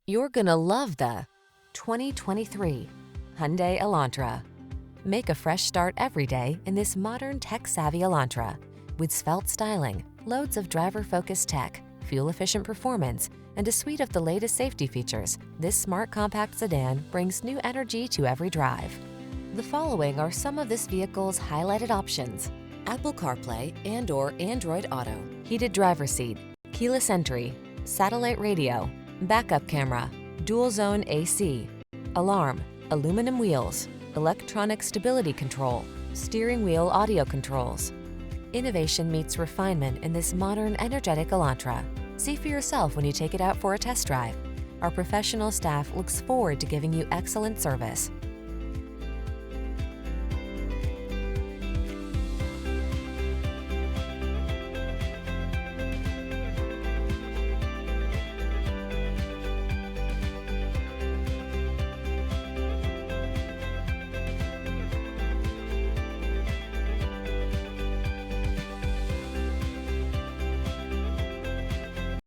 You're gonna love the 2023 Hyundai Elantra. Make a fresh start every day in this modern tech-savvy Elantra. With svelte styling, loads of driver-focused tech, fuel-efficient performance, and a suite of the latest safety features, this smart compact sedan brings new energy to every drive. The following are some of this vehicle's highlighted options: Apple CarPlay and/or Android Auto, heated driver's seat, keyless entry, satellite radio, backup camera, dual zone AC, alarm, aluminum wheels, electronic stability control, steering wheel audio controls. Innovation meets refinement in this modern, energetic Elantra. See for yourself when you take it out for a test drive. Our professional staff looks forward to giving you excellent service.